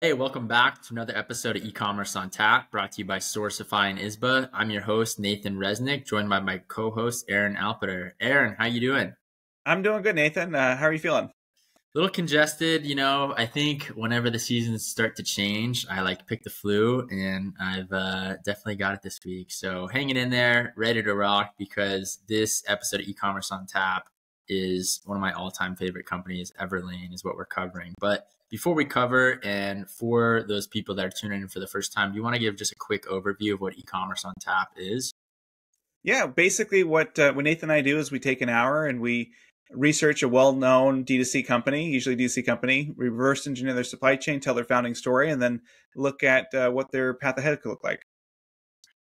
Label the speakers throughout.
Speaker 1: Hey, welcome back to another episode of eCommerce on Tap, brought to you by Sourcify and Izba. I'm your host, Nathan Resnick, joined by my co-host, Aaron Alpeter. Aaron, how you doing?
Speaker 2: I'm doing good, Nathan. How are you feeling?
Speaker 1: A little congested, I think whenever the seasons start to change, I pick the flu, and I've definitely got it this week. So hanging in there, ready to rock, because this episode of eCommerce on Tap is one of my all-time favorite companies. Everlane is what we're covering. But before we cover, and for those people that are tuning in for the first time, do you want to give just a quick overview of what eCommerce on Tap is?
Speaker 2: Yeah, basically what Nathan and I do is we take an hour and we research a well-known D2C company, usually D2C company, reverse engineer their supply chain, tell their founding story, and then look at what their path ahead could look like.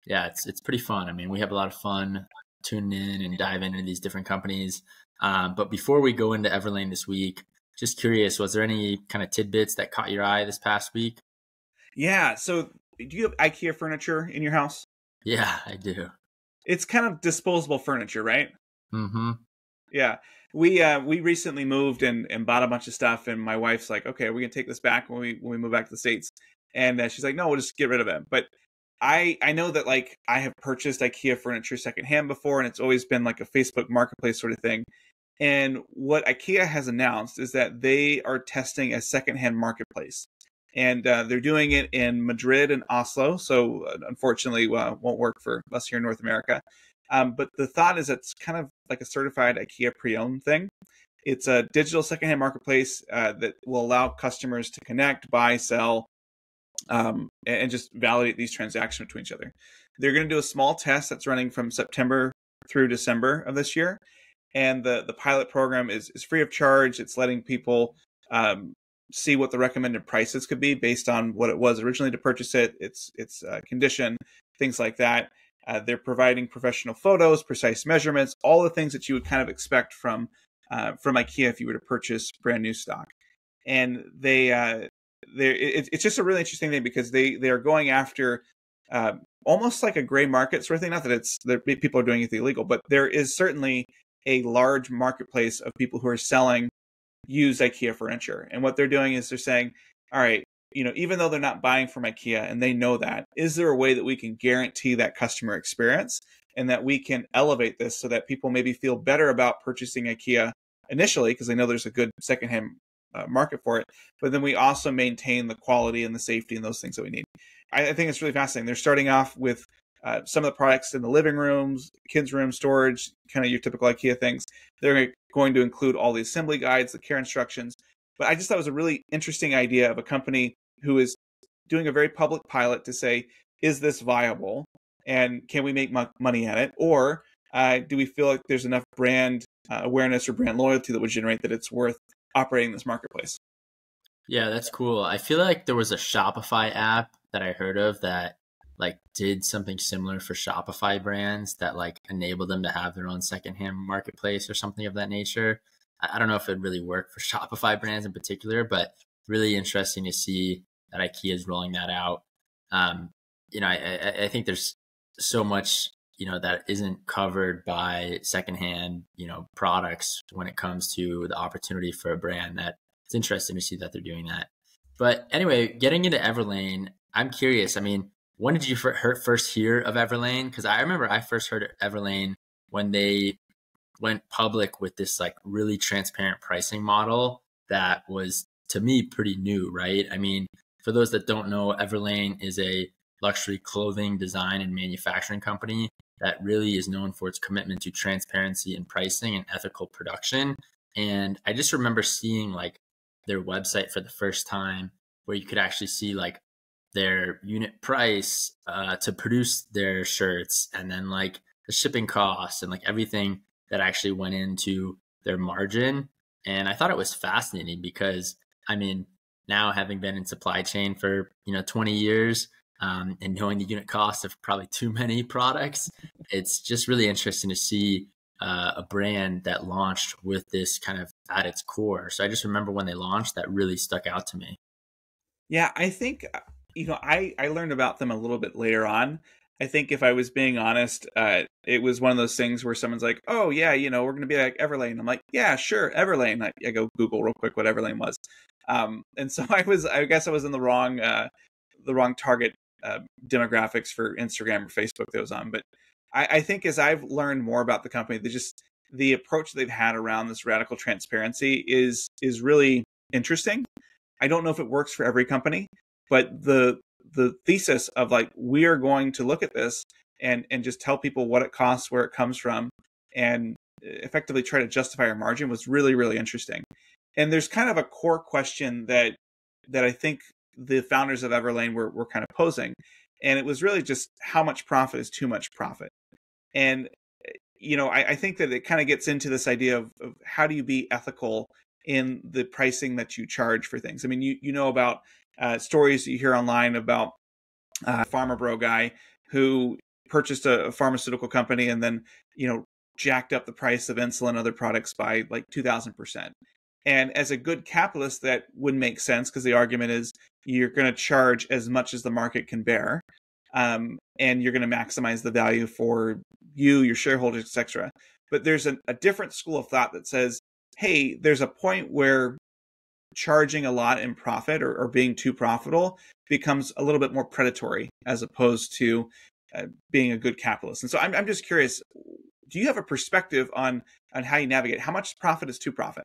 Speaker 1: Yeah, it's pretty fun. I mean, we have a lot of fun tuning in and diving into these different companies. But before we go into Everlane this week, just curious, was there any kind of tidbits that caught your eye this past week?
Speaker 2: Yeah, so do you have IKEA furniture in your house?
Speaker 1: Yeah, I do.
Speaker 2: It's kind of disposable furniture, right?
Speaker 1: Mm-hmm.
Speaker 2: Yeah. We recently moved and bought a bunch of stuff, and my wife's like, okay, we're gonna take this back when we move back to the States. And she's like, no, we'll just get rid of it. But I know that I have purchased IKEA furniture secondhand before, and it's always been like a Facebook marketplace sort of thing. And what IKEA has announced is that they are testing a secondhand marketplace. And they're doing it in Madrid and Oslo. So unfortunately, won't work for us here in North America. But the thought is it's kind of like a certified IKEA pre-owned thing. It's a digital secondhand marketplace that will allow customers to connect, buy, sell, and just validate these transactions between each other. They're going to do a small test that's running from September through December of this year. And the pilot program is free of charge. It's letting people see what the recommended prices could be based on what it was originally to purchase it, its condition, things like that. They're providing professional photos, precise measurements, all the things that you would kind of expect from IKEA if you were to purchase brand new stock. And it's just a really interesting thing because they are going after almost like a gray market sort of thing. Not that people are doing anything illegal, but there is certainly a large marketplace of people who are selling used IKEA furniture. And what they're doing is they're saying, all right, even though they're not buying from IKEA and they know that, is there a way that we can guarantee that customer experience and that we can elevate this so that people maybe feel better about purchasing IKEA initially because they know there's a good secondhand market for it, but then we also maintain the quality and the safety and those things that we need. I think it's really fascinating. They're starting off with some of the products in the living rooms, kids' room storage, kind of your typical IKEA things. They're going to include all the assembly guides, the care instructions. But I just thought it was a really interesting idea of a company who is doing a very public pilot to say, is this viable? And can we make money at it? Or do we feel like there's enough brand awareness or brand loyalty that would generate that it's worth operating this marketplace?
Speaker 1: Yeah, that's cool. I feel like there was a Shopify app that I heard of that did something similar for Shopify brands that enabled them to have their own secondhand marketplace or something of that nature. I don't know if it really worked for Shopify brands in particular, but really interesting to see that IKEA is rolling that out. I think there's so much, that isn't covered by secondhand, products when it comes to the opportunity for a brand that it's interesting to see that they're doing that. But anyway, getting into Everlane, I'm curious. I mean, when did you first hear of Everlane? Because I remember I first heard of Everlane when they went public with this really transparent pricing model that was, to me, pretty new, right? I mean, for those that don't know, Everlane is a luxury clothing design and manufacturing company that really is known for its commitment to transparency in pricing and ethical production. And I just remember seeing their website for the first time where you could actually see their unit price to produce their shirts, and then the shipping costs and everything that actually went into their margin. And I thought it was fascinating because, I mean, now having been in supply chain for 20 years and knowing the unit cost of probably too many products, it's just really interesting to see a brand that launched with this kind of at its core. So I just remember when they launched, that really stuck out to me.
Speaker 2: Yeah, I think I learned about them a little bit later on. I think if I was being honest, it was one of those things where someone's like, "Oh yeah, we're going to be like Everlane." I'm like, "Yeah, sure, Everlane." I go Google real quick what Everlane was, and so I guess I was in the wrong target demographics for Instagram or Facebook that was on. But I think as I've learned more about the company, the approach they've had around this radical transparency is really interesting. I don't know if it works for every company, but the thesis of like, we are going to look at this and just tell people what it costs, where it comes from, and effectively try to justify our margin was really, really interesting. And there's kind of a core question that I think the founders of Everlane were kind of posing. And it was really just, how much profit is too much profit? And, I think that it kind of gets into this idea of how do you be ethical in the pricing that you charge for things. I mean, you know about stories that you hear online about a Pharma Bro guy who purchased a pharmaceutical company and then, jacked up the price of insulin and other products by like 2,000%. And as a good capitalist, that would make sense, because the argument is you're going to charge as much as the market can bear, and you're going to maximize the value for you, your shareholders, etc. But there's a different school of thought that says, hey, there's a point where charging a lot in profit or being too profitable becomes a little bit more predatory, as opposed to being a good capitalist. And so I'm just curious, do you have a perspective on how you navigate? How much profit is too profit?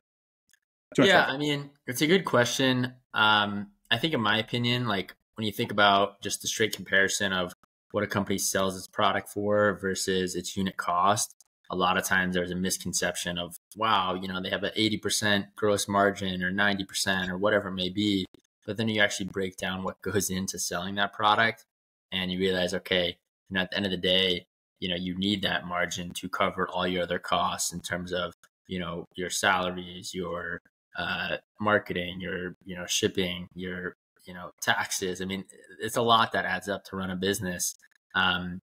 Speaker 1: Yeah, I mean, it's a good question. I think in my opinion, like when you think about just the straight comparison of what a company sells its product for versus its unit cost, a lot of times there's a misconception of, wow, they have an 80% gross margin or 90% or whatever it may be. But then you actually break down what goes into selling that product, and you realize, okay, at the end of the day, you need that margin to cover all your other costs in terms of, your salaries, your marketing, your, shipping, your, taxes. I mean, it's a lot that adds up to run a business. And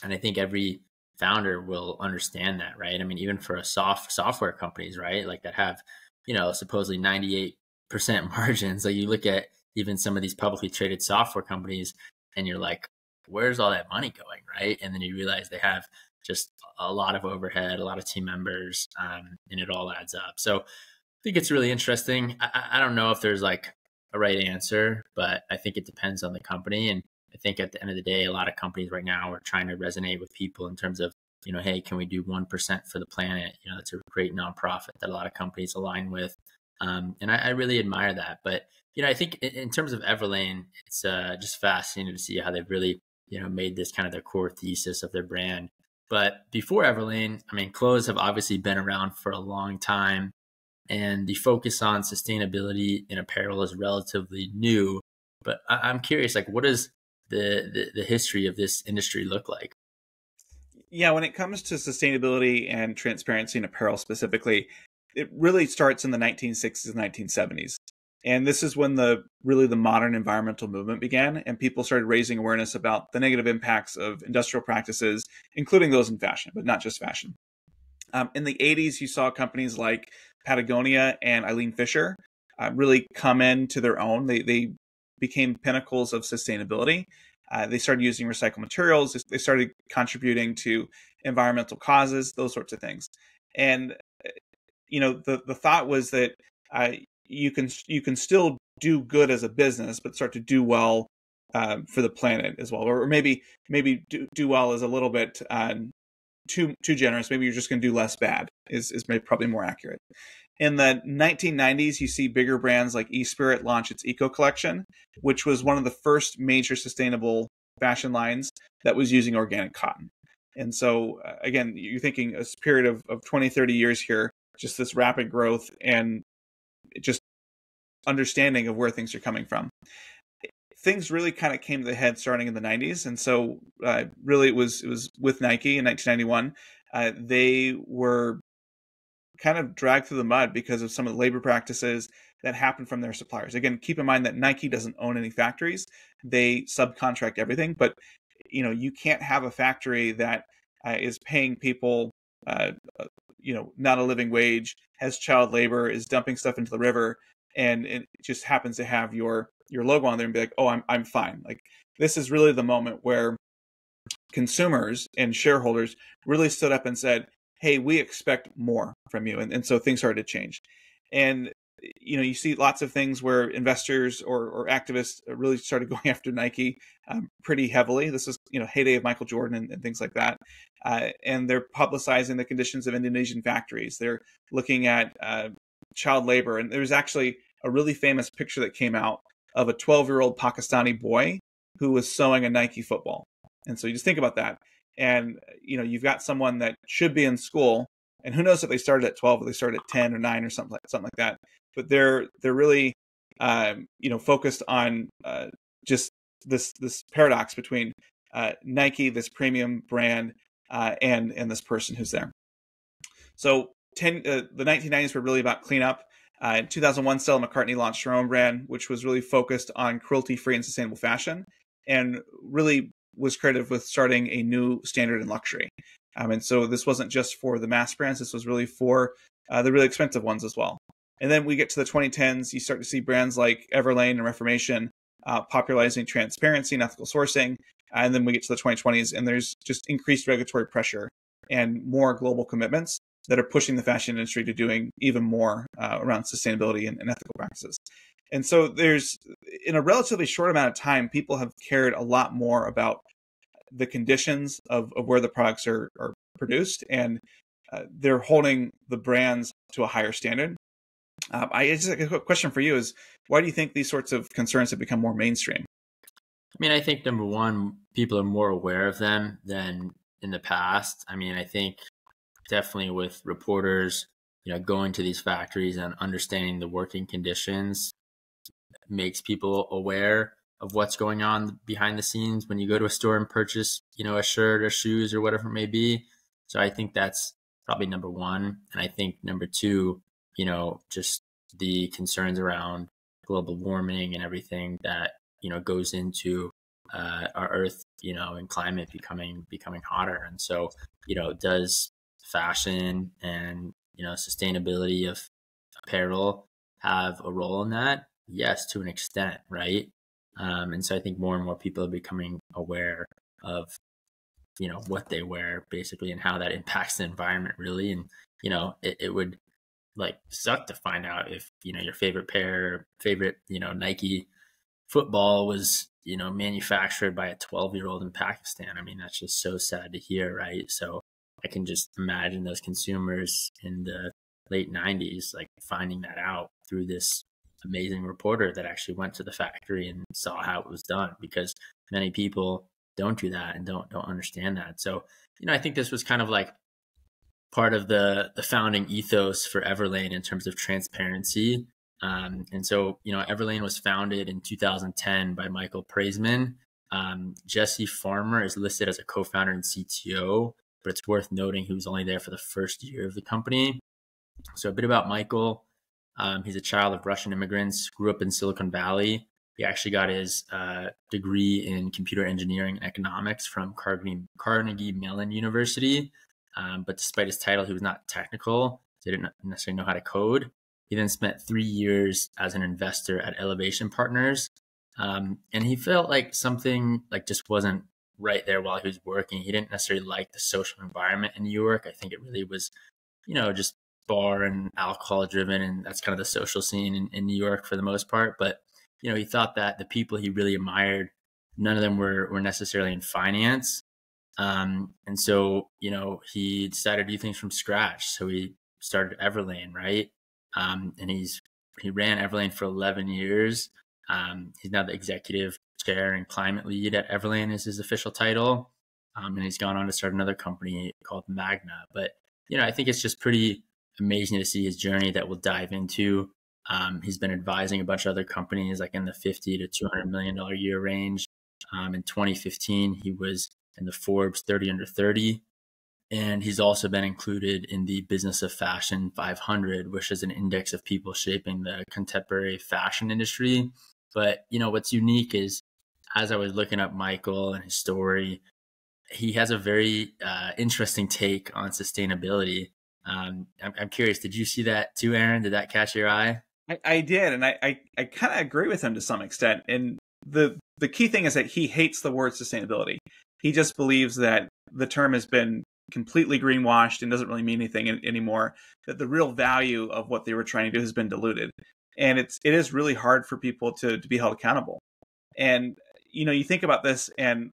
Speaker 1: I think every founder will understand that, right? I mean, even for a software companies, right? Like that have, supposedly 98% margins. Like you look at even some of these publicly traded software companies and you're like, where's all that money going, right? And then you realize they have just a lot of overhead, a lot of team members, and it all adds up. So I think it's really interesting. I don't know if there's like a right answer, but I think it depends on the company. And I think at the end of the day, a lot of companies right now are trying to resonate with people in terms of, hey, can we do 1% for the planet? It's a great nonprofit that a lot of companies align with. And I really admire that. But, I think in terms of Everlane, it's just fascinating to see how they've really, made this kind of their core thesis of their brand. But before Everlane, I mean, clothes have obviously been around for a long time, and the focus on sustainability in apparel is relatively new. But I'm curious, like, what does the history of this industry look like?
Speaker 2: Yeah, when it comes to sustainability and transparency in apparel specifically, it really starts in the 1960s and 1970s. And this is when the modern environmental movement began, and people started raising awareness about the negative impacts of industrial practices, including those in fashion, but not just fashion. In the 80s, you saw companies like Patagonia and Eileen Fisher really come into their own. They became pinnacles of sustainability. They started using recycled materials. They started contributing to environmental causes, those sorts of things. And the thought was that you can still do good as a business, but start to do well for the planet as well, or maybe do well is a little bit too generous. Maybe you're just going to do less bad is maybe probably more accurate. In the 1990s, you see bigger brands like eSpirit launch its Eco Collection, which was one of the first major sustainable fashion lines that was using organic cotton. And so, again, you're thinking a period of 20, 30 years here, just this rapid growth and just understanding of where things are coming from. Things really kind of came to the head starting in the 90s. And so really it was with Nike in 1991. They were kind of dragged through the mud because of some of the labor practices that happened from their suppliers. Again, keep in mind that Nike doesn't own any factories. They subcontract everything, but you can't have a factory that is paying people not a living wage, has child labor, is dumping stuff into the river, and it just happens to have your logo on there and be like, oh, I'm fine. Like, this is really the moment where consumers and shareholders really stood up and said, hey, we expect more from you. And so things started to change. And, you see lots of things where investors or activists really started going after Nike pretty heavily. This is, heyday of Michael Jordan and things like that. And they're publicizing the conditions of Indonesian factories. They're looking at child labor. And there's actually a really famous picture that came out of a 12-year-old Pakistani boy who was sewing a Nike football. And so you just think about that. And, you've got someone that should be in school, and who knows if they started at 12 or they started at 10 or 9 or something like that. But they're really, focused on just this paradox between Nike, this premium brand, and this person who's there. So the 1990s were really about cleanup. In 2001, Stella McCartney launched her own brand, which was really focused on cruelty-free and sustainable fashion, and really was credited with starting a new standard in luxury. And so this wasn't just for the mass brands. This was really for the really expensive ones as well. And then we get to the 2010s, you start to see brands like Everlane and Reformation popularizing transparency and ethical sourcing. And then we get to the 2020s, and there's just increased regulatory pressure and more global commitments that are pushing the fashion industry to doing even more around sustainability and ethical practices. And so there's, in a relatively short amount of time, people have cared a lot more about the conditions of where the products are produced, and they're holding the brands to a higher standard. I just have a question for you is, why do you think these sorts of concerns have become more mainstream?
Speaker 1: I think number one, people are more aware of them than in the past. I think definitely with reporters, going to these factories and understanding the working conditions makes people aware of what's going on behind the scenes when you go to a store and purchase, a shirt or shoes or whatever it may be. So I think that's probably number one. And I think number two, just the concerns around global warming and everything that, goes into our earth, and climate becoming hotter. And so, does fashion and, sustainability of apparel have a role in that? Yes, to an extent, right? And so I think more and more people are becoming aware of, what they wear basically and how that impacts the environment really. And, it would suck to find out if, your favorite, Nike football was, manufactured by a 12-year-old in Pakistan. That's just so sad to hear, right? So I can just imagine those consumers in the late 90s, finding that out through this amazing reporter that actually went to the factory and saw how it was done, because many people don't do that and don't understand that. So, I think this was kind of part of the founding ethos for Everlane in terms of transparency. And so, Everlane was founded in 2010 by Michael Praisman. Jesse Farmer is listed as a co-founder and CTO, but it's worth noting he was only there for the first year of the company. So a bit about Michael. He's a child of Russian immigrants, grew up in Silicon Valley. He actually got his degree in computer engineering and economics from Carnegie Mellon University. But despite his title, he was not technical. He didn't necessarily know how to code. He then spent 3 years as an investor at Elevation Partners. And he felt like something just wasn't right there while he was working. He didn't necessarily like the social environment in New York. I think it really was, just bar and alcohol driven. And that's kind of the social scene in New York for the most part. But, he thought that the people he really admired, none of them were necessarily in finance. And so, he decided to do things from scratch. So he started Everlane, right? And he ran Everlane for 11 years. He's now the executive chair and climate lead at Everlane is his official title. And he's gone on to start another company called Magna. But, I think it's just pretty amazing to see his journey that we'll dive into. He's been advising a bunch of other companies in the $50 to $200 million a year range. In 2015, he was in the Forbes 30 under 30. And he's also been included in the Business of Fashion 500, which is an index of people shaping the contemporary fashion industry. But, what's unique is, as I was looking up Michael and his story, he has a very interesting take on sustainability. I'm curious, did you see that too, Aaron? Did that catch your eye?
Speaker 2: I did, and I kind of agree with him to some extent. And the key thing is that he hates the word sustainability. He just believes that the term has been completely greenwashed and doesn't really mean anything anymore, that the real value of what they were trying to do has been diluted. And it is really hard for people to be held accountable. And, you think about this, and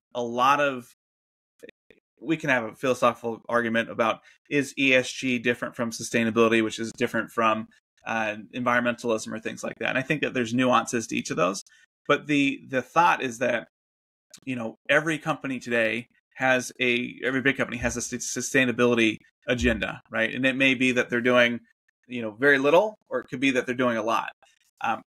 Speaker 2: we can have a philosophical argument about, is ESG different from sustainability, which is different from environmentalism or things like that. And I think that there's nuances to each of those. But the thought is that, every company today every big company has a sustainability agenda, right? And it may be that they're doing, very little, or it could be that they're doing a lot.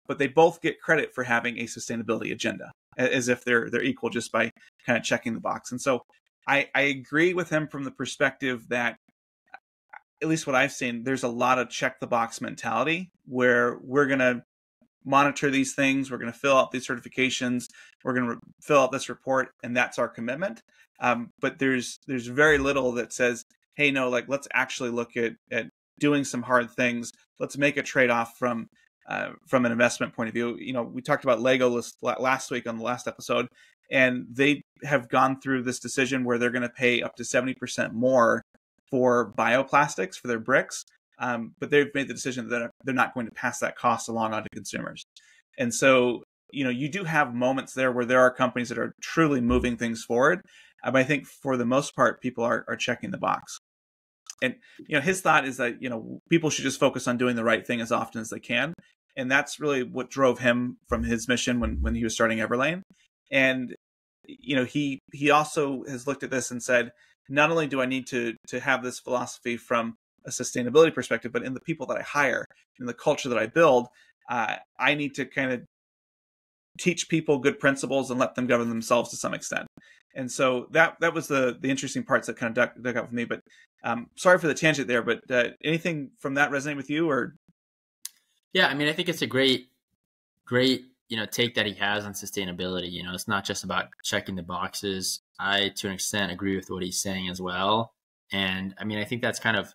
Speaker 2: But they both get credit for having a sustainability agenda, as if they're equal just by kind of checking the box. And so I agree with him from the perspective that, at least what I've seen, there's a lot of check the box mentality where we're going to monitor these things, we're going to fill out these certifications, we're going to fill out this report, and that's our commitment. But there's very little that says, hey, no, like, let's actually look at doing some hard things. Let's make a trade-off from an investment point of view. We talked about Lego last week on the last episode, and they have gone through this decision where they're going to pay up to 70% more for bioplastics for their bricks. But they've made the decision that they're not going to pass that cost along onto consumers. And so, you do have moments there where there are companies that are truly moving things forward. But I think for the most part, people are checking the box. And, his thought is that, people should just focus on doing the right thing as often as they can. And that's really what drove him from his mission when he was starting Everlane. And, he also has looked at this and said, not only do I need to have this philosophy from a sustainability perspective, but in the people that I hire, in the culture that I build, I need to kind of teach people good principles and let them govern themselves to some extent. And so that was the interesting parts that kind of dug up with me. But sorry for the tangent there, but anything from that resonate with you? Or
Speaker 1: yeah, I mean, I think it's a great take that he has on sustainability. It's not just about checking the boxes. I, to an extent, agree with what he's saying as well. And I mean, I think that's kind of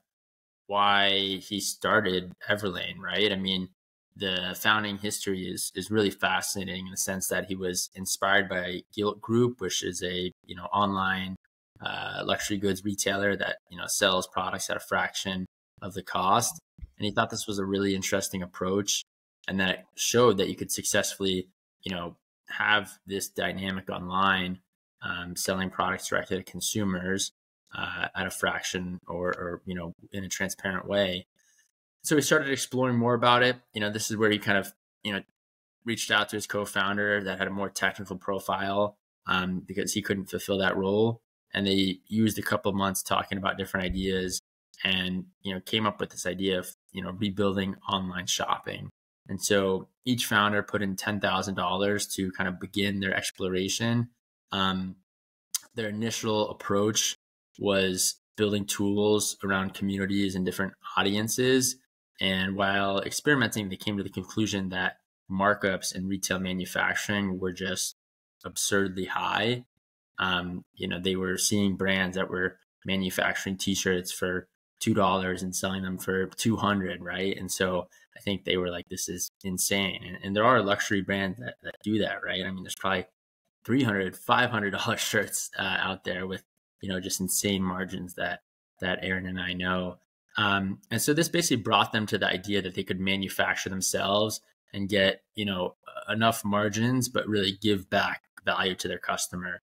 Speaker 1: why he started Everlane, right? I mean, the founding history is really fascinating in the sense that he was inspired by Gilt Group, which is a online luxury goods retailer that sells products at a fraction of the cost. And he thought this was a really interesting approach, and that it showed that you could successfully have this dynamic online, selling products directly to consumers at a fraction or in a transparent way. So he started exploring more about it. This is where he kind of reached out to his co-founder that had a more technical profile, because he couldn't fulfill that role. And they used a couple of months talking about different ideas, and came up with this idea of rebuilding online shopping. And so each founder put in $10,000 to kind of begin their exploration. Their initial approach was building tools around communities and different audiences. And while experimenting, they came to the conclusion that markups in retail manufacturing were just absurdly high. They were seeing brands that were manufacturing t-shirts for $2 and selling them for $200, right? And so I think they were like, this is insane. And there are luxury brands that do that, right? I mean, there's probably $300, $500 shirts out there with just insane margins that Aaron and I know. And so this basically brought them to the idea that they could manufacture themselves and get enough margins, but really give back value to their customer.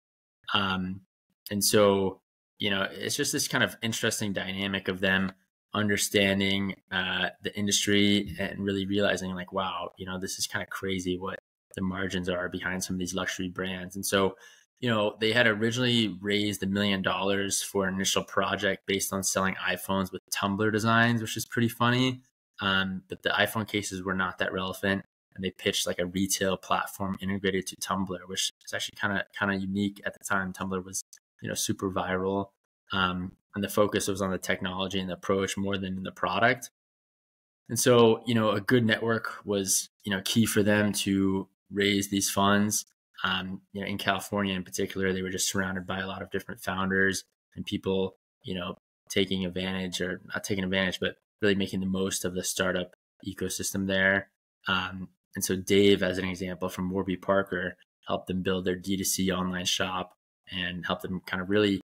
Speaker 1: And so it's just this kind of interesting dynamic of them understanding the industry and really realizing like, wow, this is kind of crazy what the margins are behind some of these luxury brands. And so they had originally raised $1 million for an initial project based on selling iPhones with tumbler designs, which is pretty funny. But the iPhone cases were not that relevant, and they pitched like a retail platform integrated to Tumblr, which is actually kind of unique at the time. Tumblr was super viral, and the focus was on the technology and the approach more than the product. And so a good network was key for them to raise these funds. In California in particular, they were just surrounded by a lot of different founders and people, taking advantage, or not taking advantage, but really making the most of the startup ecosystem there. And so Dave, as an example from Warby Parker, helped them build their D2C online shop and help them kind of really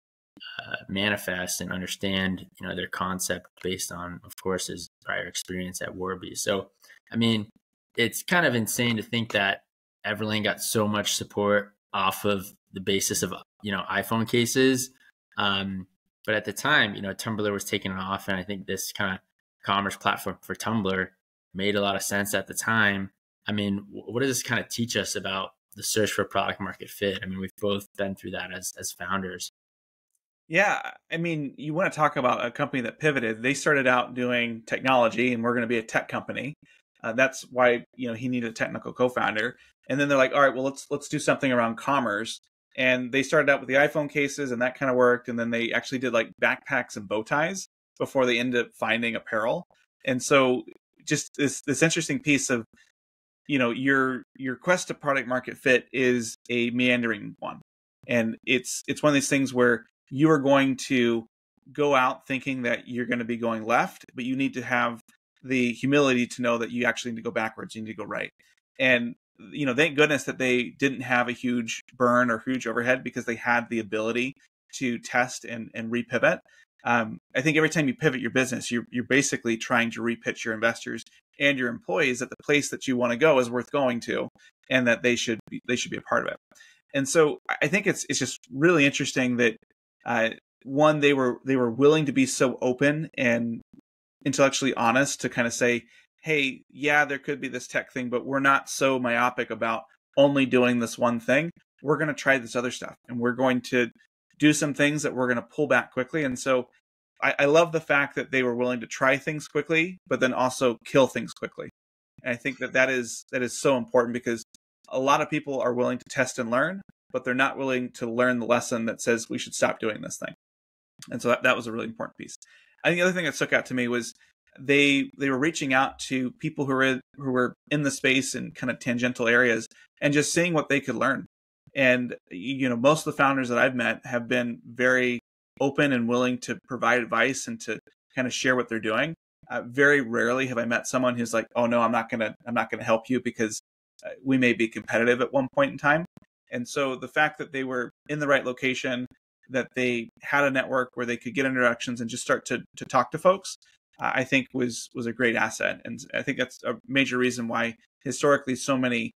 Speaker 1: manifest and understand, their concept based on, of course, his prior experience at Warby. So, I mean, it's kind of insane to think that Everlane got so much support off of the basis of, iPhone cases. But at the time, Tumblr was taking off, and I think this kind of commerce platform for Tumblr made a lot of sense at the time. I mean, what does this kind of teach us about the search for product market fit? I mean, we've both been through that as founders.
Speaker 2: Yeah, I mean, you want to talk about a company that pivoted. They started out doing technology, and we're going to be a tech company. That's why he needed a technical co-founder. And then they're like, all right, well, let's do something around commerce. And they started out with the iPhone cases, and that kind of worked. And then they actually did like backpacks and bow ties before they ended up finding apparel. And so, just this interesting piece of your quest to product market fit is a meandering one, and it's one of these things where you are going to go out thinking that you're going to be going left, but you need to have the humility to know that you actually need to go backwards. You need to go right. And, thank goodness that they didn't have a huge burn or huge overhead, because they had the ability to test and repivot. I think every time you pivot your business, you're basically trying to repitch your investors and your employees that the place that you want to go is worth going to, and that they should be a part of it. And so I think it's just really interesting that one, they were willing to be so open and intellectually honest to kind of say, hey, yeah, there could be this tech thing, but we're not so myopic about only doing this one thing. We're going to try this other stuff, and we're going to do some things that we're going to pull back quickly. And so I love the fact that they were willing to try things quickly, but then also kill things quickly. And I think that is so important, because a lot of people are willing to test and learn, but they're not willing to learn the lesson that says we should stop doing this thing. And so that was a really important piece. I think the other thing that stuck out to me was they were reaching out to people who were in the space in kind of tangential areas, and just seeing what they could learn. And most of the founders that I've met have been very open and willing to provide advice and to kind of share what they're doing. Very rarely have I met someone who's like, "Oh no, I'm not gonna help you because we may be competitive at one point in time." And so the fact that they were in the right location, that they had a network where they could get introductions and just start to talk to folks, I think was a great asset. And I think that's a major reason why historically so many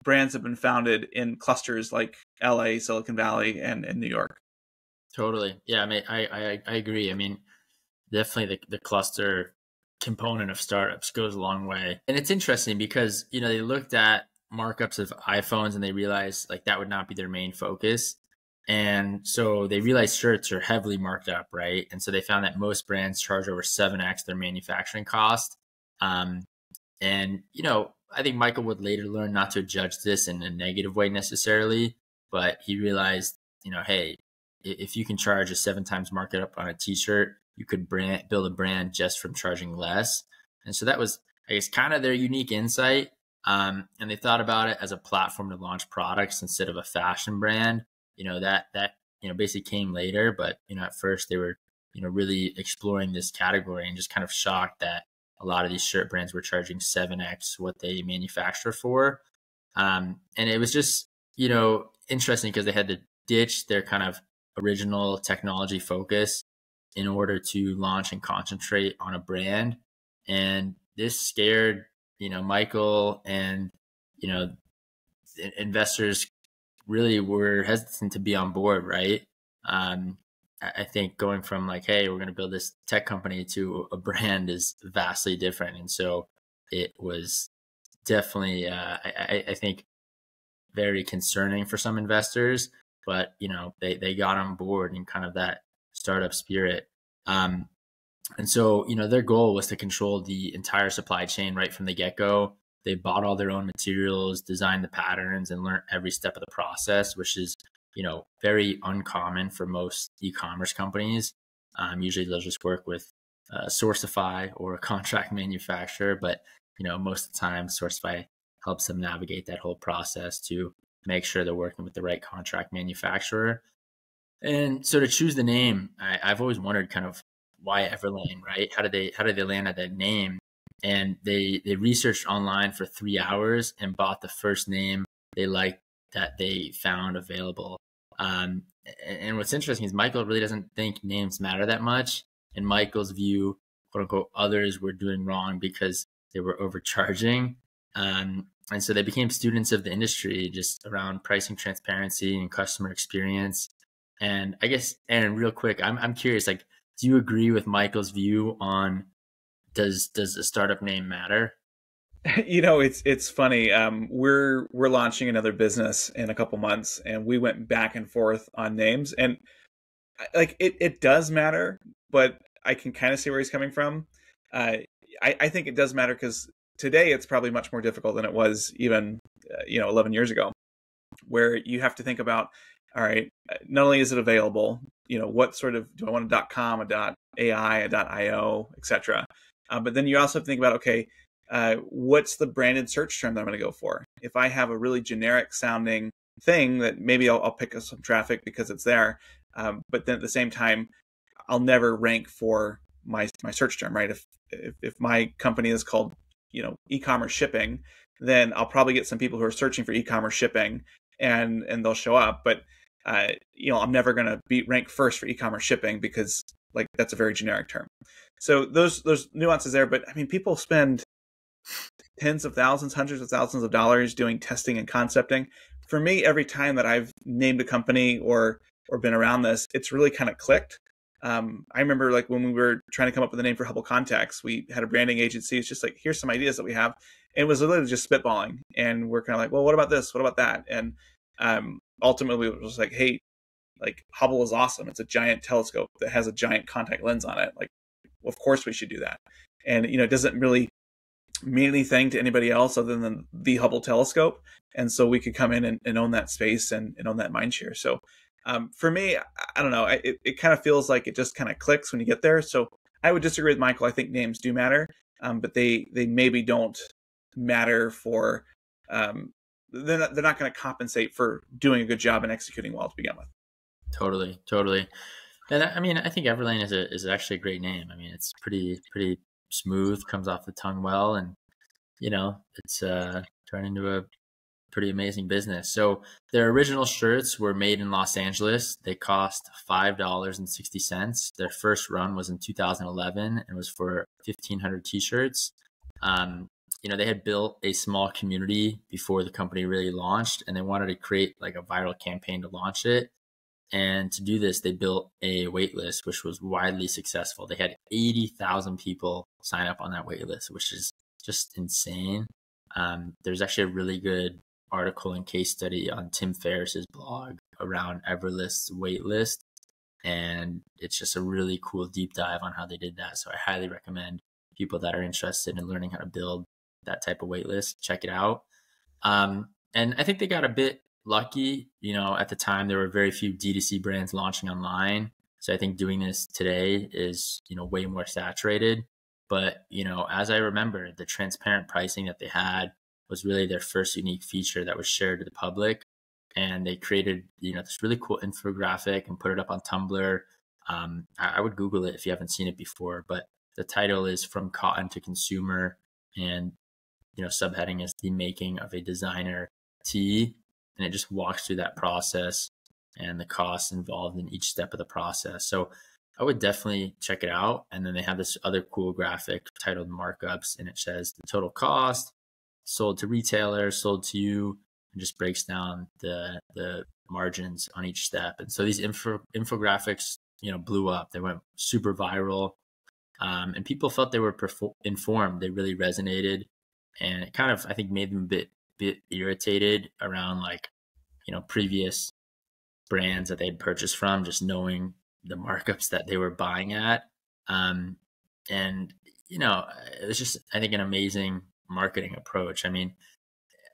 Speaker 2: brands have been founded in clusters like LA, Silicon Valley, and New York.
Speaker 1: Totally. Yeah, I mean, I agree. I mean, definitely the cluster component of startups goes a long way. And it's interesting because, they looked at markups of iPhones and they realized like that would not be their main focus. And so they realized shirts are heavily marked up, right? And so they found that most brands charge over 7x their manufacturing cost. And, I think Michael would later learn not to judge this in a negative way necessarily, but he realized, hey, if you can charge a 7 times markup on a t-shirt, you could build a brand just from charging less. And so that was, I guess, kind of their unique insight. And they thought about it as a platform to launch products instead of a fashion brand. That basically came later, but, at first they were, really exploring this category and just kind of shocked that a lot of these shirt brands were charging 7x what they manufacture for. And it was just, interesting because they had to ditch their kind of original technology focus in order to launch and concentrate on a brand. And this scared, Michael, and, investors really were hesitant to be on board, right? I think going from like, hey, we're going to build this tech company to a brand is vastly different. And so it was definitely, I think, very concerning for some investors, but, they got on board in kind of that startup spirit. And so, their goal was to control the entire supply chain right from the get-go. They bought all their own materials, designed the patterns, and learned every step of the process, which is, very uncommon for most e-commerce companies. Usually they'll just work with Sourcify or a contract manufacturer, but, most of the time Sourcify helps them navigate that whole process to make sure they're working with the right contract manufacturer. And so to choose the name, I've always wondered kind of why Everlane, right? How did they land at that name? And they researched online for 3 hours and bought the first name they liked that they found available. And what's interesting is Michael really doesn't think names matter that much. In Michael's view, quote unquote, others were doing wrong because they were overcharging. And so they became students of the industry just around pricing transparency and customer experience. And I guess, Aaron, real quick, I'm curious, like, do you agree with Michael's view on does a startup name matter?
Speaker 2: It's funny. We're launching another business in a couple months, and we went back and forth on names, and like it does matter, but I can kind of see where he's coming from. I think it does matter because today it's probably much more difficult than it was even 11 years ago, where you have to think about, all right, not only is it available, what sort of, do I want a .com, a .ai, a .io, etc. But then you also have to think about, okay, what's the branded search term that I'm going to go for? If I have a really generic sounding thing that maybe I'll pick up some traffic because it's there, but then at the same time, I'll never rank for my search term, right? If my company is called e-commerce shipping, then I'll probably get some people who are searching for e-commerce shipping, and they'll show up. But I'm never going to be ranked first for e-commerce shipping because like that's a very generic term. So those nuances there. But I mean, people spend tens of thousands, hundreds of thousands of dollars doing testing and concepting. For me, every time that I've named a company or been around this, it's really kind of clicked. I remember like when we were trying to come up with a name for Hubble Contacts, we had a branding agency. It's just like, here's some ideas that we have. And it was literally just spitballing. And we're kind of like, well, what about this? What about that? And ultimately it was like, hey, like Hubble is awesome. It's a giant telescope that has a giant contact lens on it. Like, well, of course we should do that. And, it doesn't really mean anything to anybody else other than the Hubble telescope. And so we could come in and own that space and own that mind share. So for me, I don't know. It kind of feels like it just kind of clicks when you get there. So I would disagree with Michael. I think names do matter, but they maybe don't matter for. They're not going to compensate for doing a good job and executing well to begin with.
Speaker 1: Totally. And I mean, I think Everlane is actually a great name. I mean, it's pretty smooth, comes off the tongue well, and it's turned into a pretty amazing business. So their original shirts were made in Los Angeles. They cost $5.60. Their first run was in 2011 and was for 1,500 t-shirts. They had built a small community before the company really launched, and they wanted to create like a viral campaign to launch it. And to do this, they built a wait list, which was widely successful. They had 80,000 people sign up on that wait list, which is just insane. There's actually a really good article and case study on Tim Ferriss's blog around Everlist's wait list. And it's just a really cool deep dive on how they did that. So I highly recommend people that are interested in learning how to build that type of wait list, check it out. And I think they got a bit lucky. At the time, there were very few D2C brands launching online. So I think doing this today is, way more saturated. But, as I remember, the transparent pricing that they had was really their first unique feature that was shared to the public. And they created, this really cool infographic and put it up on Tumblr. I would Google it if you haven't seen it before, but the title is From Cotton to Consumer. And, subheading is the making of a designer tee. And it just walks through that process and the costs involved in each step of the process. So I would definitely check it out. And then they have this other cool graphic titled Markups, and it says the total cost, sold to retailers, sold to you, and just breaks down the margins on each step. And so these infographics, blew up. They went super viral, and people felt they were informed. They really resonated, and it kind of, I think, made them a bit irritated around previous brands that they'd purchased from, just knowing the markups that they were buying at. And it was just, I think, an amazing marketing approach. I mean,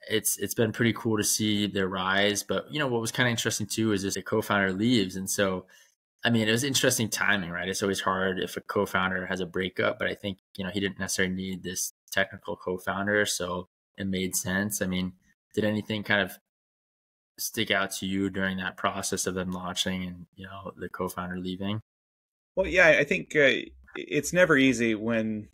Speaker 1: it's been pretty cool to see their rise, but what was kind of interesting too is just a co-founder leaves. And so, I mean, it was interesting timing, right? It's always hard if a co-founder has a breakup, but I think, he didn't necessarily need this technical co-founder. So it made sense. I mean, did anything kind of stick out to you during that process of them launching and, the co-founder leaving?
Speaker 2: Well, yeah, I think it's never easy when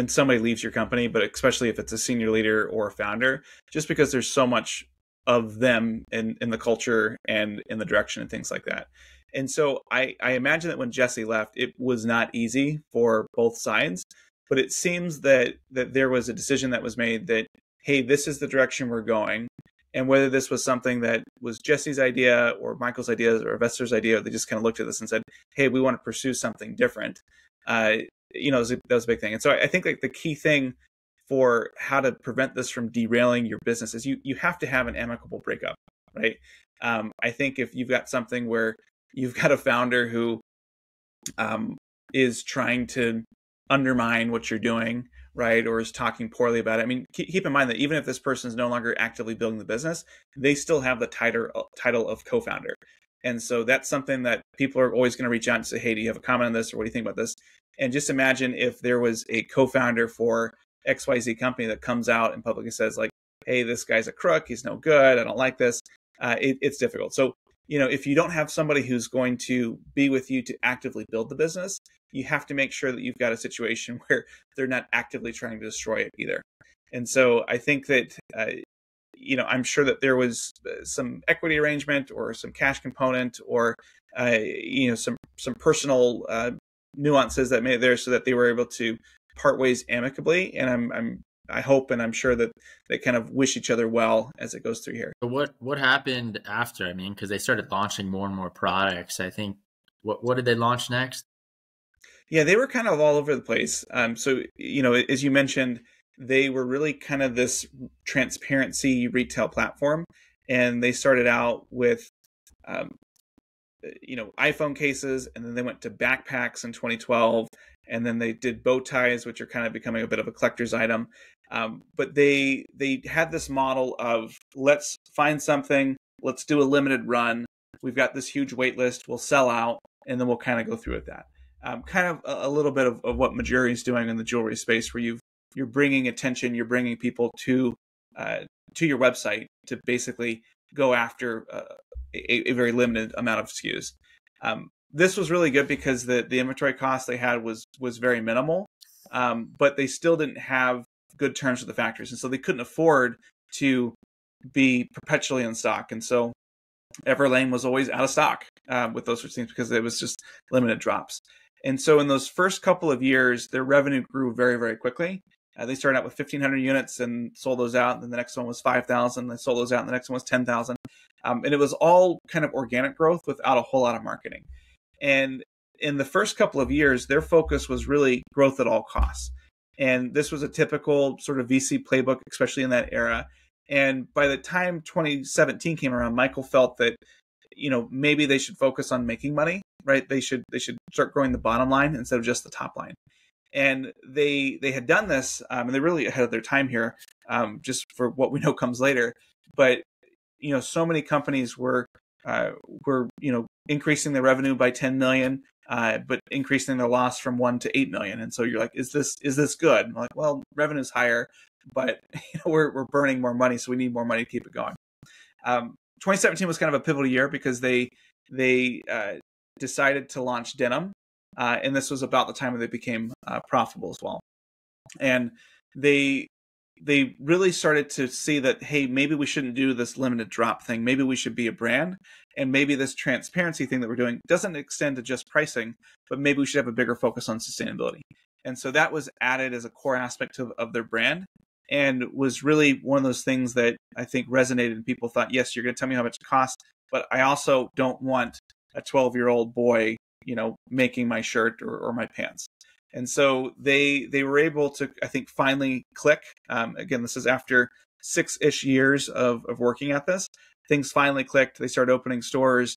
Speaker 2: somebody leaves your company, but especially if it's a senior leader or a founder, just because there's so much of them in the culture and in the direction and things like that. And so I imagine that when Jesse left, it was not easy for both sides, but it seems that there was a decision that was made that, hey, this is the direction we're going. And whether this was something that was Jesse's idea or Michael's idea or investors' idea, they just kind of looked at this and said, hey, we want to pursue something different. That was a big thing. And so I think like the key thing for how to prevent this from derailing your business is you have to have an amicable breakup, right? I think if you've got something where you've got a founder who is trying to undermine what you're doing, right, or is talking poorly about it. I mean, keep in mind that even if this person is no longer actively building the business, they still have the title of co-founder. And so that's something that people are always going to reach out and say, hey, do you have a comment on this, or what do you think about this? And just imagine if there was a co-founder for XYZ company that comes out and publicly says like, hey, this guy's a crook, he's no good, I don't like this. It's difficult. So, if you don't have somebody who's going to be with you to actively build the business, you have to make sure that you've got a situation where they're not actively trying to destroy it either. And so I think that, I'm sure that there was some equity arrangement or some cash component or, some personal nuances that made it there so that they were able to part ways amicably. And I hope and I'm sure that they kind of wish each other well as it goes through here.
Speaker 1: So what happened after? I mean, because they started launching more and more products. I think what did they launch next?
Speaker 2: Yeah, they were kind of all over the place. So as you mentioned, they were really kind of this transparency retail platform, and they started out with iPhone cases, and then they went to backpacks in 2012, and then they did bow ties, which are kind of becoming a bit of a collector's item. But they had this model of, let's find something, let's do a limited run. We've got this huge wait list, we'll sell out, and then we'll kind of go through with that. Kind of a little bit of what Majuri is doing in the jewelry space, where you're bringing attention, you're bringing people to your website to basically go after a very limited amount of SKUs. This was really good because the inventory cost they had was very minimal, but they still didn't have good terms with the factories, and so they couldn't afford to be perpetually in stock. And so Everlane was always out of stock with those sorts of things because it was just limited drops. And so in those first couple of years, their revenue grew very, very quickly. They started out with 1,500 units and sold those out. And then the next one was 5,000. They sold those out. And the next one was 10,000. And it was all kind of organic growth without a whole lot of marketing. And in the first couple of years, their focus was really growth at all costs. And this was a typical sort of VC playbook, especially in that era. And by the time 2017 came around, Michael felt that, maybe they should focus on making money, right? They should start growing the bottom line instead of just the top line. And they had done this, and they're really ahead of their time here, just for what we know comes later. But so many companies were increasing their revenue by 10 million, but increasing their loss from 1 to 8 million. And so you're like, is this good? And we're like, well, revenue's higher, but we're burning more money, so we need more money to keep it going. 2017 was kind of a pivotal year because they decided to launch denim. And this was about the time when they became profitable as well. And they really started to see that, hey, maybe we shouldn't do this limited drop thing. Maybe we should be a brand. And maybe this transparency thing that we're doing doesn't extend to just pricing, but maybe we should have a bigger focus on sustainability. And so that was added as a core aspect of their brand, and was really one of those things that I think resonated, and people thought, yes, you're going to tell me how much it costs, but I also don't want a 12-year-old boy making my shirt or my pants. And so they were able to, I think, finally click. Again, this is after 6-ish years of working at this. Things finally clicked. They started opening stores.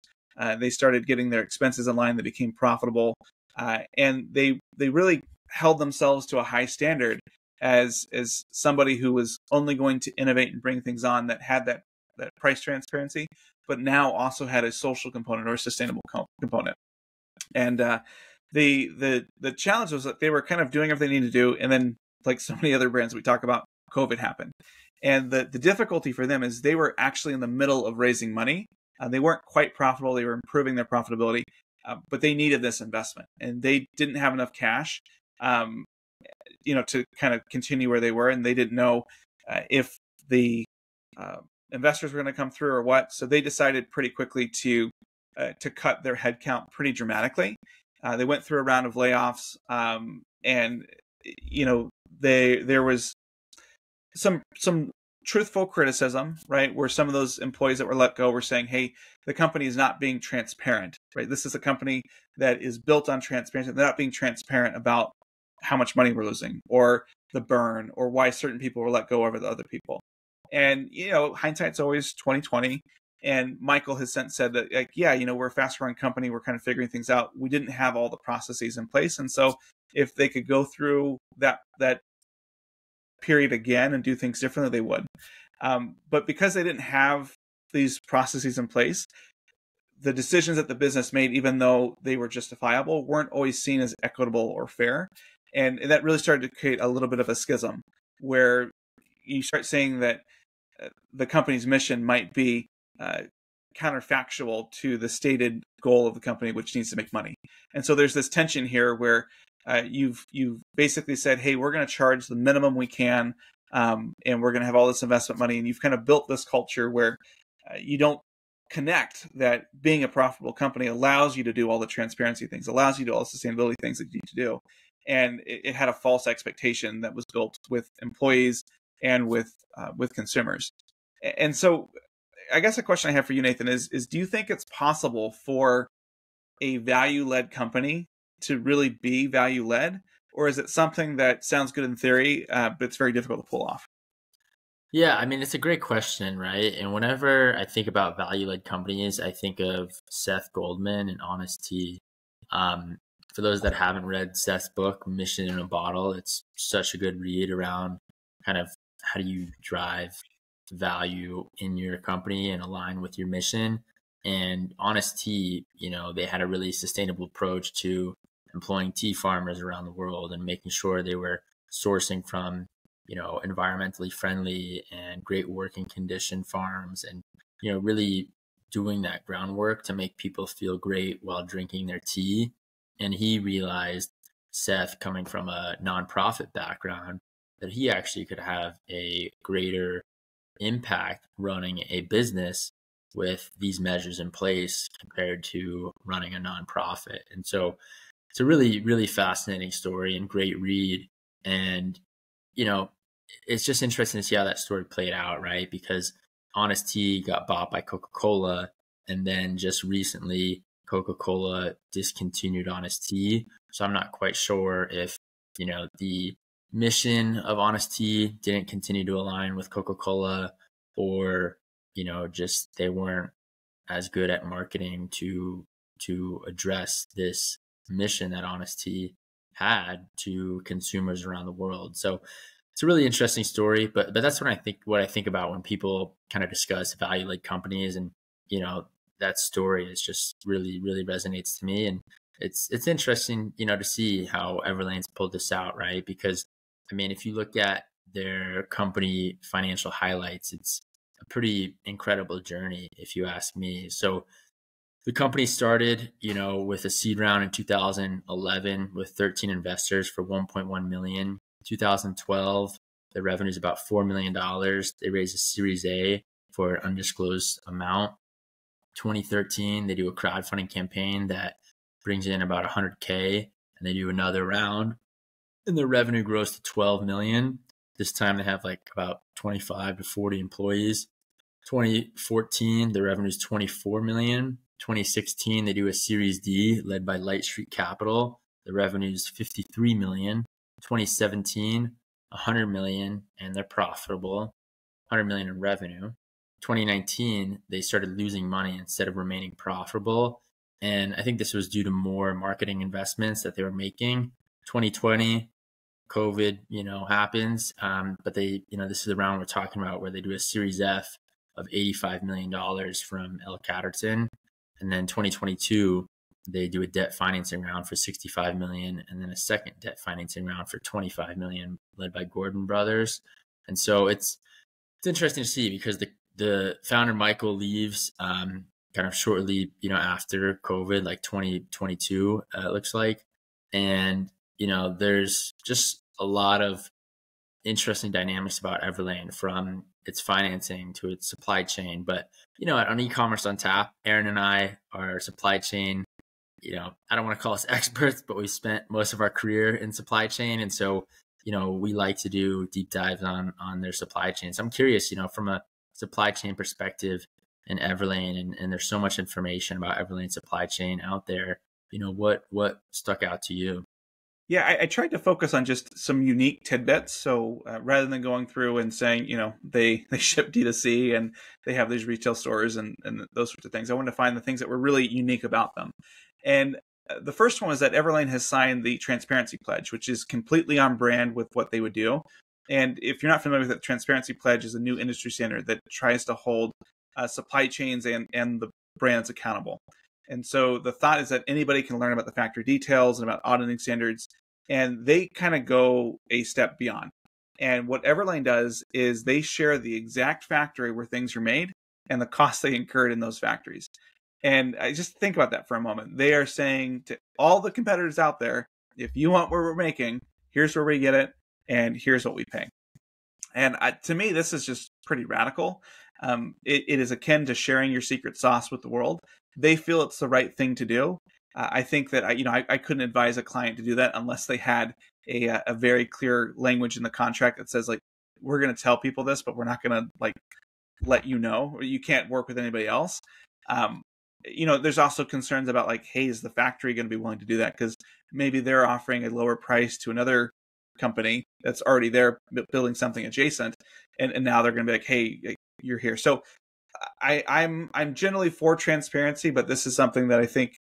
Speaker 2: They started getting their expenses in line. They became profitable. And they really held themselves to a high standard as somebody who was only going to innovate and bring things on that had that price transparency, but now also had a social component or a sustainable component. And the challenge was that they were kind of doing everything they needed to do, and then, like so many other brands we talk about, COVID happened. And the difficulty for them is they were actually in the middle of raising money. They weren't quite profitable. They were improving their profitability, but they needed this investment, and they didn't have enough cash, to kind of continue where they were, and they didn't know if the investors were going to come through or what. So they decided pretty quickly to cut their headcount pretty dramatically. They went through a round of layoffs, and there was some truthful criticism, right? Where some of those employees that were let go were saying, hey, the company is not being transparent, right? This is a company that is built on transparency. They're not being transparent about how much money we're losing or the burn or why certain people were let go over the other people. And, hindsight's always 2020. And Michael has since said that, like, yeah, we're a fast growing company. We're kind of figuring things out. We didn't have all the processes in place. And so if they could go through that period again and do things differently, they would. But because they didn't have these processes in place, the decisions that the business made, even though they were justifiable, weren't always seen as equitable or fair. And that really started to create a little bit of a schism where you start saying that the company's mission might be counterfactual to the stated goal of the company, which needs to make money. And so there's this tension here where you've basically said, hey, we're going to charge the minimum we can, and we're going to have all this investment money. And you've kind of built this culture where you don't connect that being a profitable company allows you to do all the transparency things, allows you to do all the sustainability things that you need to do. And it had a false expectation that was built with employees and with consumers. And so I guess a question I have for you, Nathan, is do you think it's possible for a value-led company to really be value-led? Or is it something that sounds good in theory, but it's very difficult to pull off?
Speaker 1: Yeah, I mean, it's a great question, right? And whenever I think about value-led companies, I think of Seth Goldman and Honest Tea. For those that haven't read Seth's book, Mission in a Bottle, it's such a good read around kind of how do you drive value in your company and align with your mission. And Honest Tea, they had a really sustainable approach to employing tea farmers around the world and making sure they were sourcing from, environmentally friendly and great working condition farms, and, really doing that groundwork to make people feel great while drinking their tea. And he realized, Seth, coming from a nonprofit background, that he actually could have a greater impact running a business with these measures in place compared to running a nonprofit. And so it's a really, really fascinating story and great read. And, it's just interesting to see how that story played out, right? Because Honest Tea got bought by Coca-Cola, and then just recently Coca-Cola discontinued Honest Tea. So I'm not quite sure if, the mission of Honest Tea didn't continue to align with Coca-Cola, or, just they weren't as good at marketing to address this mission that Honest Tea had to consumers around the world. So it's a really interesting story, but that's what I think about when people kind of discuss value-led companies. And, that story is just really, really resonates to me. And it's interesting, to see how Everlane's pulled this out, right? Because, I mean, if you look at their company financial highlights, it's a pretty incredible journey, if you ask me. So the company started, with a seed round in 2011 with 13 investors for 1.1 million. 2012, the revenue is about $4 million. They raised a Series A for an undisclosed amount. 2013, they do a crowdfunding campaign that brings in about 100K, and they do another round, and their revenue grows to 12 million. This time they have like about 25 to 40 employees. 2014, the revenue is 24 million. 2016, they do a Series D led by Light Street Capital. The revenue is 53 million. 2017, 100 million, and they're profitable. 100 million in revenue. 2019, they started losing money instead of remaining profitable. And I think this was due to more marketing investments that they were making. 2020, COVID, happens. But they, this is the round we're talking about where they do a Series F of $85 million from L. Catterton. And then 2022, they do a debt financing round for 65 million, and then a second debt financing round for 25 million, led by Gordon Brothers. And so it's interesting to see, because the founder Michael leaves kind of shortly, after COVID, like 2022, it looks like. And, there's just a lot of interesting dynamics about Everlane, from its financing to its supply chain. But, on eCommerce on Tap, Aaron and I are supply chain, I don't want to call us experts, but we spent most of our career in supply chain. And so, we like to do deep dives on their supply chain. So I'm curious, from a supply chain perspective in Everlane, and there's so much information about Everlane supply chain out there, what stuck out to you?
Speaker 2: Yeah, I tried to focus on just some unique tidbits. So rather than going through and saying, they ship D2C and they have these retail stores and those sorts of things, I wanted to find the things that were really unique about them. And the first one was that Everlane has signed the Transparency Pledge, which is completely on brand with what they would do. And if you're not familiar with it, Transparency Pledge is a new industry standard that tries to hold supply chains and the brands accountable. And so the thought is that anybody can learn about the factory details and about auditing standards, and they kind of go a step beyond. And what Everlane does is they share the exact factory where things are made and the costs they incurred in those factories. And I just think about that for a moment. They are saying to all the competitors out there, if you want what we're making, here's where we get it, and here's what we pay. And to me, this is just pretty radical. It is akin to sharing your secret sauce with the world. They feel it's the right thing to do. I think that I couldn't advise a client to do that unless they had a very clear language in the contract that says, like, we're going to tell people this, but we're not going to let you know. You can't work with anybody else. There's also concerns about, like, hey, is the factory going to be willing to do that? Because maybe they're offering a lower price to another company that's already there building something adjacent, and now they're going to be like, hey, you're here. So I'm generally for transparency, but this is something that I think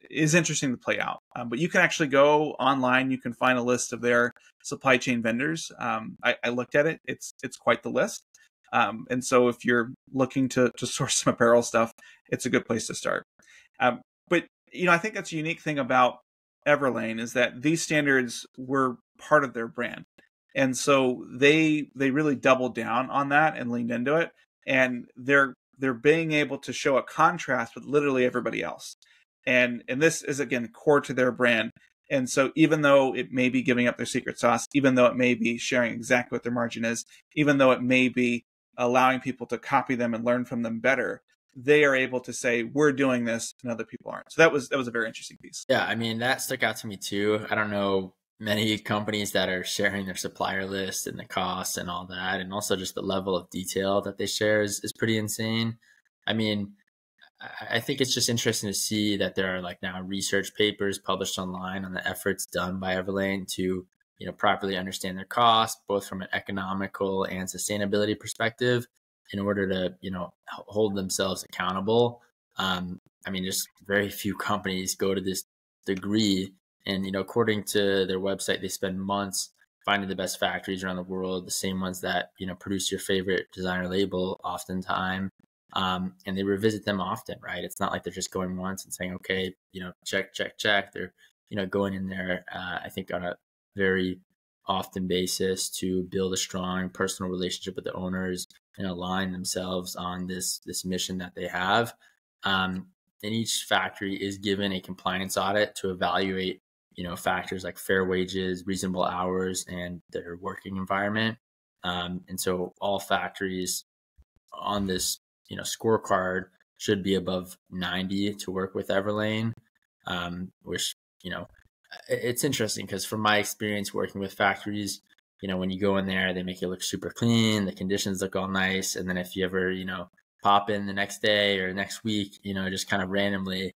Speaker 2: is interesting to play out. But you can actually go online. You can find a list of their supply chain vendors. I looked at it. It's quite the list. And so if you're looking to source some apparel stuff, it's a good place to start. But I think that's a unique thing about Everlane is that these standards were part of their brand. And so they really doubled down on that and leaned into it. And they're being able to show a contrast with literally everybody else. And this is, again, core to their brand. And so even though it may be giving up their secret sauce, even though it may be sharing exactly what their margin is, even though it may be allowing people to copy them and learn from them better, they are able to say, we're doing this and other people aren't. So that was a very interesting piece.
Speaker 1: Yeah, I mean, that stuck out to me too. I don't know many companies that are sharing their supplier list and the costs and all that. And also just the level of detail that they share is pretty insane. I mean, I think it's just interesting to see that there are, like, now research papers published online on the efforts done by Everlane to, properly understand their costs, both from an economical and sustainability perspective, in order to, hold themselves accountable. I mean, just very few companies go to this degree. And, according to their website, they spend months finding the best factories around the world, the same ones that, produce your favorite designer label oftentimes. And they revisit them often, right? It's not like they're just going once and saying, okay, check. They're, going in there, I think, on a very often basis to build a strong personal relationship with the owners and align themselves on this mission that they have. And each factory is given a compliance audit to evaluate, factors like fair wages, reasonable hours, and their working environment. And so all factories on this scorecard should be above 90 to work with Everlane, which, it's interesting because from my experience working with factories, when you go in there, they make it look super clean, the conditions look all nice. And then if you ever, pop in the next day or next week, just kind of randomly, it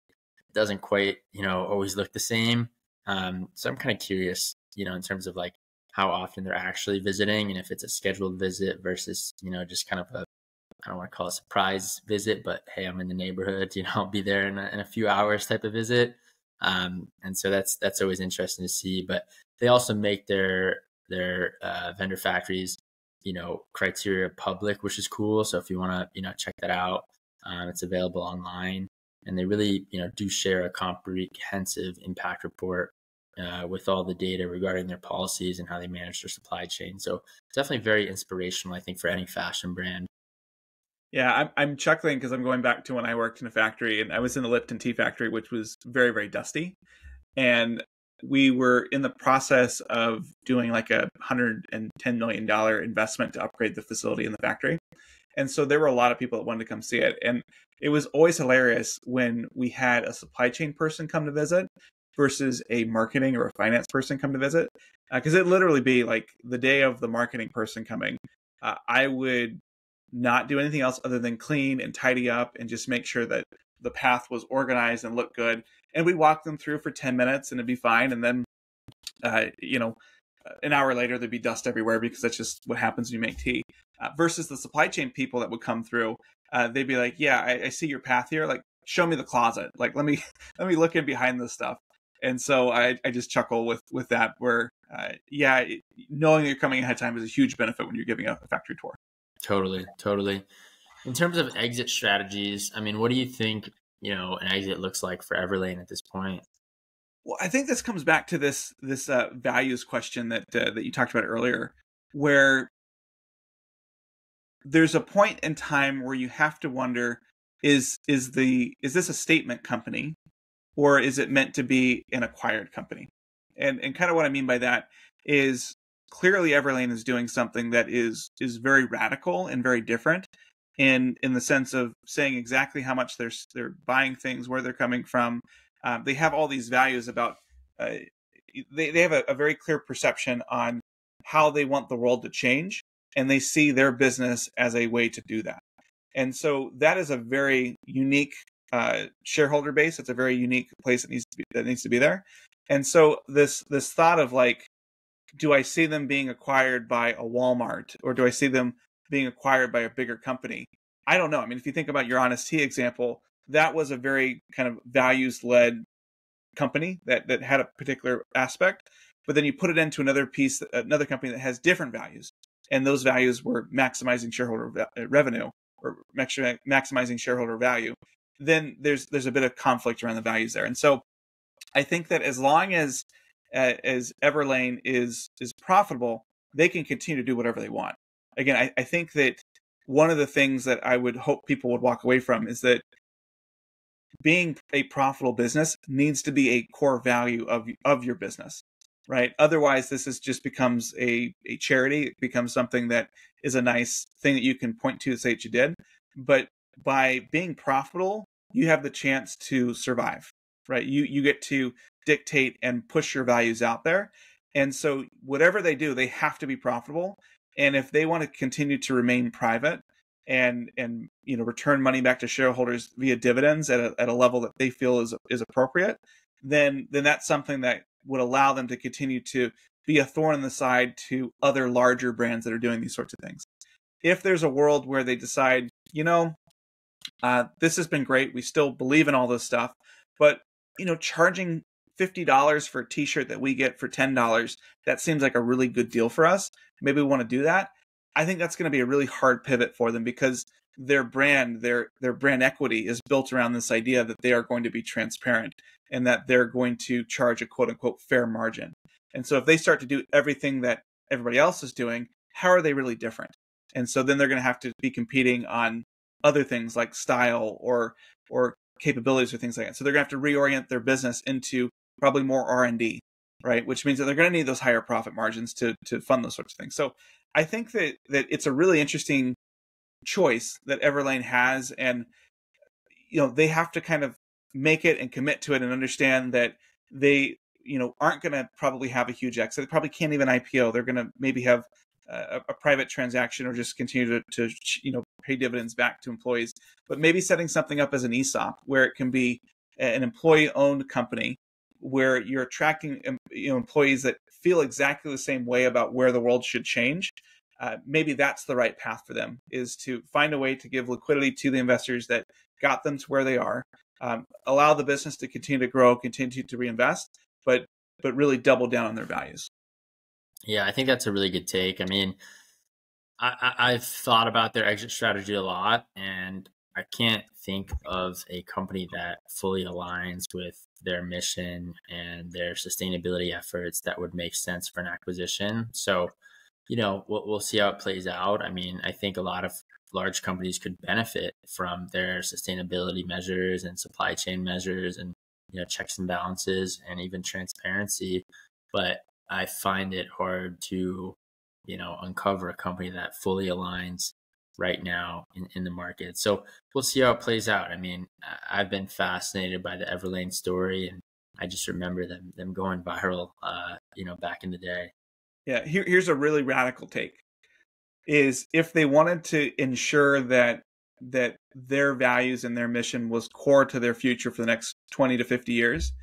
Speaker 1: doesn't quite, always look the same. So I'm kind of curious, in terms of, like, how often they're actually visiting and if it's a scheduled visit versus, just kind of I don't want to call it a surprise visit, but hey, I'm in the neighborhood, I'll be there in a few hours type of visit. And so that's always interesting to see. But they also make their vendor factories, criteria public, which is cool. So if you want to, check that out, it's available online. And they really, do share a comprehensive impact report with all the data regarding their policies and how they manage their supply chain. So definitely very inspirational, I think, for any fashion brand.
Speaker 2: Yeah, I'm chuckling because I'm going back to when I worked in a factory, and I was in the Lipton tea factory, which was very, very dusty. And we were in the process of doing like a $110 million investment to upgrade the facility in the factory. And so there were a lot of people that wanted to come see it. And it was always hilarious when we had a supply chain person come to visit versus a marketing or a finance person come to visit. Because it'd literally be like the day of the marketing person coming, I would not do anything else other than clean and tidy up and just make sure that the path was organized and looked good. And we'd walk them through for 10 minutes and it'd be fine. And then, an hour later, there'd be dust everywhere because that's just what happens when you make tea. Versus the supply chain people that would come through, they'd be like, yeah, I see your path here. Like, show me the closet. Like, let me look in behind this stuff. And so I just chuckle with that where, knowing that you're coming ahead of time is a huge benefit when you're giving a factory tour.
Speaker 1: Totally. In terms of exit strategies, I mean, what do you think, an exit looks like for Everlane at this point?
Speaker 2: Well, I think this comes back to this values question that you talked about earlier, where there's a point in time where you have to wonder, is this a statement company, or is it meant to be an acquired company? And kind of what I mean by that is clearly Everlane is doing something that is very radical and very different in the sense of saying exactly how much they're buying things, where they're coming from. They have all these values about, they have a very clear perception on how they want the world to change, and they see their business as a way to do that. And so that is a very unique shareholder base. It's a very unique place that needs to be there. And so this thought of like, do I see them being acquired by a Walmart, or do I see them being acquired by a bigger company? I don't know. I mean, if you think about your Honest Tea example, that was a very kind of values-led company that had a particular aspect, but then you put it into another company that has different values, and those values were maximizing shareholder revenue or maximizing shareholder value. Then there's a bit of conflict around the values there, and so I think that as long as Everlane is profitable, they can continue to do whatever they want. Again, I think that one of the things that I would hope people would walk away from is that being a profitable business needs to be a core value of your business, right? Otherwise, just becomes a charity. It becomes something that is a nice thing that you can point to say that you did. But by being profitable, you have the chance to survive, right? You get to dictate and push your values out there. And so whatever they do, they have to be profitable. And if they want to continue to remain private and return money back to shareholders via dividends at a level that they feel is appropriate, then that's something that would allow them to continue to be a thorn in the side to other larger brands that are doing these sorts of things. If there's a world where they decide, this has been great, we still believe in all this stuff, but charging $50 for a t-shirt that we get for $10, that seems like a really good deal for us. Maybe we want to do that. I think that's going to be a really hard pivot for them because their brand, their brand equity is built around this idea that they are going to be transparent and that they're going to charge a quote unquote fair margin. And so if they start to do everything that everybody else is doing, how are they really different? And so then they're going to have to be competing on other things like style or capabilities or things like that. So they're going to have to reorient their business into probably more R&D, right? Which means that they're going to need those higher profit margins to fund those sorts of things. So I think that it's a really interesting choice that Everlane has, and they have to kind of make it and commit to it and understand that they aren't going to probably have a huge exit. They probably can't even IPO. They're going to maybe have a private transaction or just continue to pay dividends back to employees, but maybe setting something up as an ESOP where it can be an employee-owned company where you're attracting employees that feel exactly the same way about where the world should change. Maybe that's the right path for them, is to find a way to give liquidity to the investors that got them to where they are, allow the business to continue to grow, continue to reinvest, but really double down on their values.
Speaker 1: Yeah, I think that's a really good take. I mean, I've thought about their exit strategy a lot, and I can't think of a company that fully aligns with their mission and their sustainability efforts that would make sense for an acquisition. So, we'll see how it plays out. I mean, I think a lot of large companies could benefit from their sustainability measures and supply chain measures and checks and balances and even transparency. But I find it hard to, uncover a company that fully aligns right now in the market. So we'll see how it plays out. I mean, I've been fascinated by the Everlane story, and I just remember them going viral, back in the day.
Speaker 2: Yeah, here's a really radical take: is if they wanted to ensure that their values and their mission was core to their future for the next 20 to 50 years,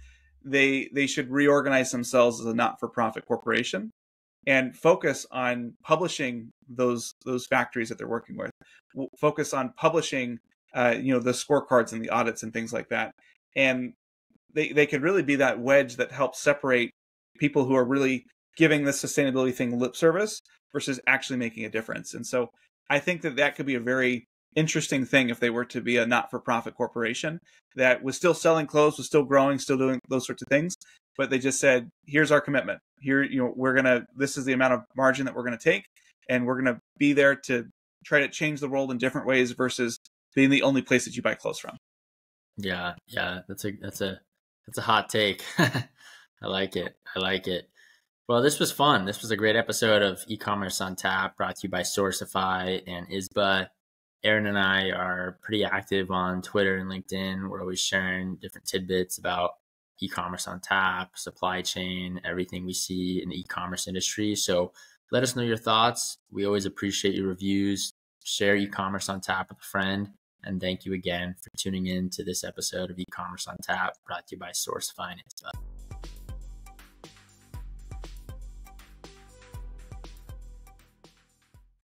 Speaker 2: they should reorganize themselves as a not-for-profit corporation and focus on publishing those factories that they're working with. Focus on publishing, the scorecards and the audits and things like that. And they could really be that wedge that helps separate people who are really giving this sustainability thing lip service versus actually making a difference. And so I think that could be a very interesting thing if they were to be a not-for-profit corporation that was still selling clothes, was still growing, still doing those sorts of things, but they just said, here's our commitment. Here, this is the amount of margin that we're going to take, and we're going to be there to try to change the world in different ways versus being the only place that you buy clothes from.
Speaker 1: Yeah, that's a hot take. I like it. Well, this was fun. This was a great episode of eCommerce on Tap, brought to you by Sourcify and Izba. Aaron and I are pretty active on Twitter and LinkedIn. We're always sharing different tidbits about e-commerce on tap, supply chain, everything we see in the e-commerce industry. So let us know your thoughts. We always appreciate your reviews. Share e-commerce on tap with a friend. And thank you again for tuning in to this episode of e-commerce on tap, brought to you by Sourcify and Izba.